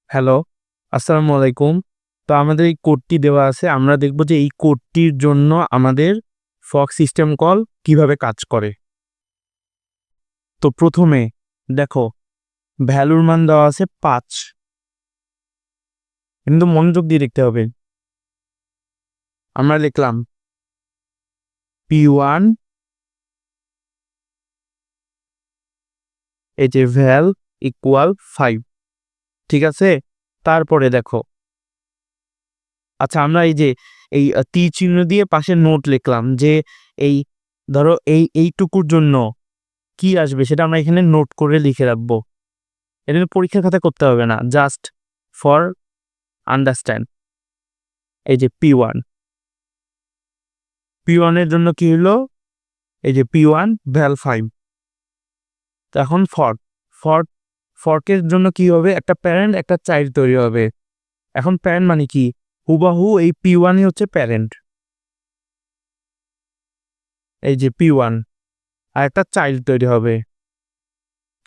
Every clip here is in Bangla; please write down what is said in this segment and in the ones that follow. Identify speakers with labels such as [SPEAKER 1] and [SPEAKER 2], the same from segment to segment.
[SPEAKER 1] হ্যালো, আসসালামু আলাইকুম। তো আমাদের এই কোডটি দেওয়া আছে। আমরা দেখব যে এই কোডটির জন্য আমাদের ফগ সিস্টেম কল কিভাবে কাজ করে। তো প্রথমে দেখো ভ্যালুর মান দেওয়া আছে ৫। কিন্তু মনোযোগ দিয়ে দেখতে হবে। আমরা লিখলাম P1 এই যে ভ্যাল ইকুয়াল ৫। ঠিক আছে? তারপরে দেখো আচ্ছা আমরা এই যে তীর চিহ্ন দিয়ে পাশে নোট লিখলাম যে এই ধরো এইটুকুর জন্য কি আসবে সেটা আমরা এখানে নোট করে লিখে রাখবো। এটা কিন্তু পরীক্ষার খাতায় করতে হবে না, জাস্ট ফর আন্ডারস্ট্যান্ড। এই যে P1 এর জন্য কি হলো, এই যে P1 ভ্যাল ৫। তো এখন ফর্কের জন্য কি হবে, একটা প্যারেন্ট একটা চাইল্ড তৈরি হবে। এখন প্যারেন্ট মানে কি, হুবাহু এই P1 হচ্ছে প্যারেন্ট, এই যে P1, আর একটা চাইল্ড তৈরি হবে,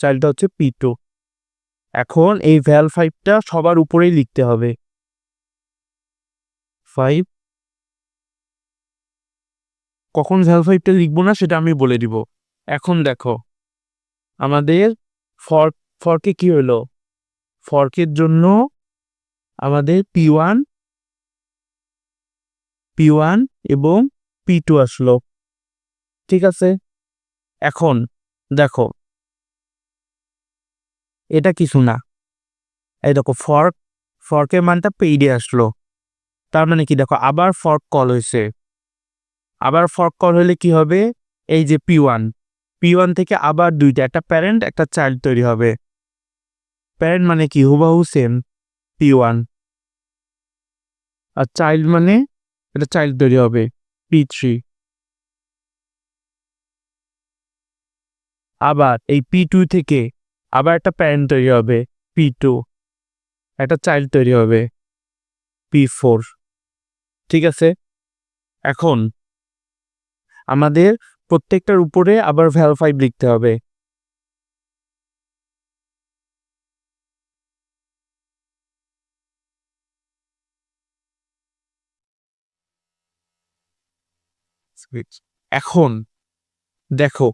[SPEAKER 1] চাইল্ডটা হচ্ছে P2। এখন এই ভ্যাল ৫টা সবার উপরেই লিখতে হবে, ৫। কখন ভ্যাল ৫টা লিখবো না সেটা আমি বলে দিব। এখন দেখো আমাদের ফর্কে কি হলো, ফর্কের জন্য আমাদের P1 এবং P2 আসলো। ঠিক আছে? এখন দেখো এটা কিছু না, এই দেখো ফর্কের মানটা পেইডে আসলো। তার মানে কি, দেখো আবার ফর্ক কল হয়েছে। আবার ফর্ক কল হলে কি হবে, এই যে P1 থেকে আবার দুইটা, একটা প্যারেন্ট একটা চাইল্ড তৈরি হবে। প্যারেন্ট মানে কি, হুবাহু সেম P1, আর চাইল্ড মানে এটা চাইল্ড তৈরি হবে P3। আবার এই P2 থেকে আবার একটা প্যারেন্ট তৈরি হবে P2, একটা চাইল্ড তৈরি হবে P4। ঠিক আছে? এখন আমাদের প্রত্যেকটার উপরে আবার ভ্যাল ৫ লিখতে হবে। এখন দেখো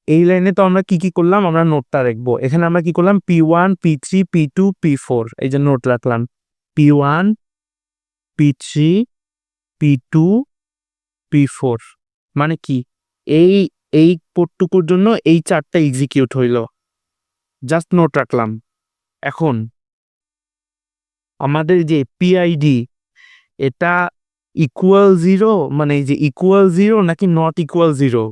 [SPEAKER 1] এই লাইনে তো আমরা কি করলাম, আমরা নোটটা রাখবো। এখানে আমরা কি করলাম, P1 P3 P2 P4, এই যে নোট রাখলাম P1 P3 P2 P4। মানে কি, এই এই কোডটুকুর জন্য এই ৪টা এক্সিকিউট হইল, জাস্ট নোট রাখলাম। এখন আমাদের যে পিআইডি, এটা ইকুয়াল 0, মানে এই যে ইকুয়াল 0 নাকি নট ইকুয়াল 0,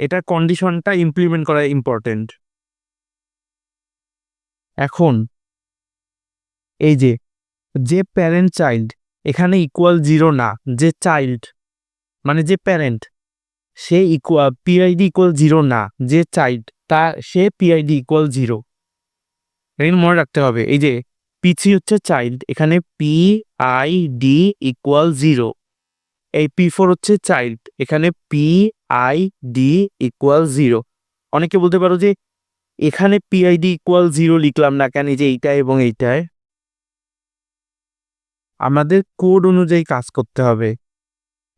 [SPEAKER 1] এটা কন্ডিশনটা ইমপ্লিমেন্ট করা ইম্পর্টেন্ট। এখন এই যে যে প্যারেন্ট চাইল্ড এখানে ইকুয়াল 0 না, যে চাইল্ড মানে যে প্যারেন্ট সে পিআইডি ইকুয়াল 0 না, যে চাইল্ড সে পিআইডি ইকুয়াল 0। এখানে মনে রাখতে হবে, এই যে P3 হচ্ছে চাইল্ড, এখানে PID ইকুয়াল 0। এই P4 হচ্ছে চাইল্ড, এখানে PID ইকুয়াল 0। অনেকে বলতে পারো যে এখানে PID ইকুয়াল 0 লিখলাম না কেন, এই যে এইটায় এবং এইটায়। আমাদের কোড অনুযায়ী কাজ করতে হবে,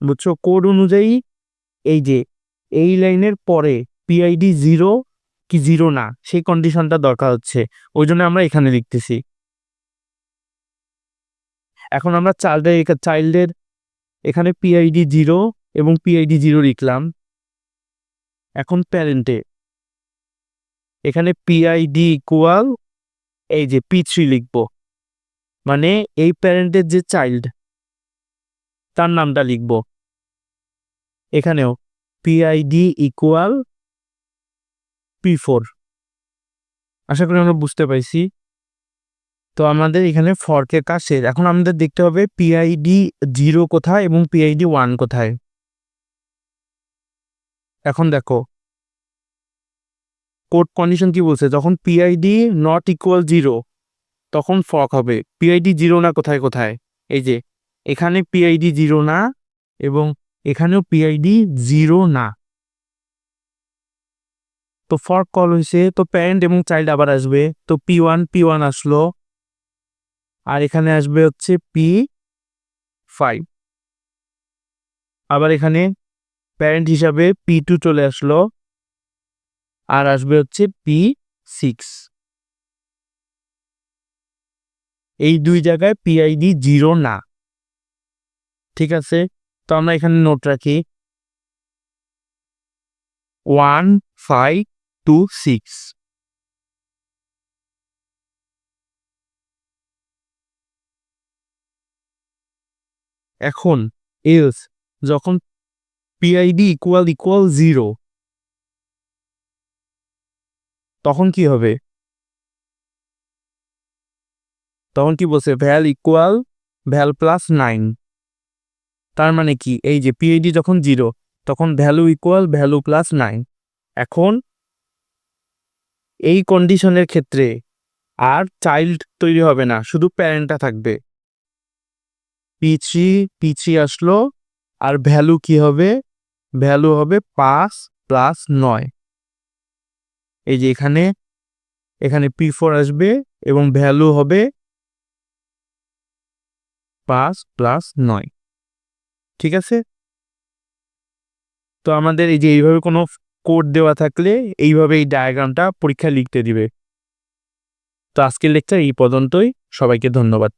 [SPEAKER 1] বুঝছো? কোড অনুযায়ী এই যে এই লাইনের পরে PID 0 কি 0 না সেই কন্ডিশনটা দরকার হচ্ছে, ওই জন্য আমরা এখানে লিখতেছি। এখন আমরা চাইল্ডের এখানে PID 0 এবং PID 0 লিখলাম। এখন প্যারেন্টে এখানে PID ইকুয়াল এই যে P3 লিখব, মানে এই প্যারেন্টের যে চাইল্ড তার নামটা লিখব। এখানেও PID ইকুয়াল P4। আশা করি আমরা বুঝতে পাইছি। তো আমাদের এখানে ফর্কের কাজ শেষ। এখন আমাদের দেখতে হবে PID 0 কোথায় এবং PID 1 কোথায়। এখন দেখো কোড কন্ডিশন কি বলছে, যখন PID নট ইকুয়াল 0 তখন ফর্ক হবে। PID 0 না কোথায় কোথায়, এই যে এখানে PID 0 না এবং এখানেও PID 0 না। তো ফর্ক কল হয়েছে, তো প্যারেন্ট এবং চাইল্ড আবার আসবে, তো P1 আসলো, আর এখানে আসবে হচ্ছে P5, আবার এখানে প্যারেন্ট হিসাবে P2 চলে আসলো, আর আসবে হচ্ছে P6। এই দুই জায়গায় পিআইডি 0 না। ঠিক আছে, তো আমরা এখানে নোট রাখি 1 5 2 6। এখন এলস যখন পিআইডি ইকুয়াল 0 তখন কি হবে? তখন কি বলছে? ভ্যাল প্লাস 9। তার মানে কি, এই যে পিআইডি যখন 0 তখন ভ্যালু প্লাস 9। এখন এই কন্ডিশনের ক্ষেত্রে আর চাইল্ড তৈরি হবে না, শুধু প্যারেন্টটা থাকবে। P3 আসলো, আর ভ্যালু কি হবে? ভ্যালু হবে 5 প্লাস 9। এই যে এখানে P4 আসবে এবং ভ্যালু হবে 5 প্লাস 9। ঠিক আছে, তো আমাদের এই যে এইভাবে কোনো কোড দেওয়া থাকলে এইভাবে এই ডায়াগ্রামটা পরীক্ষায় লিখতে দিবে। তো আজকের লেকচার এই পর্যন্তই, সবাইকে ধন্যবাদ।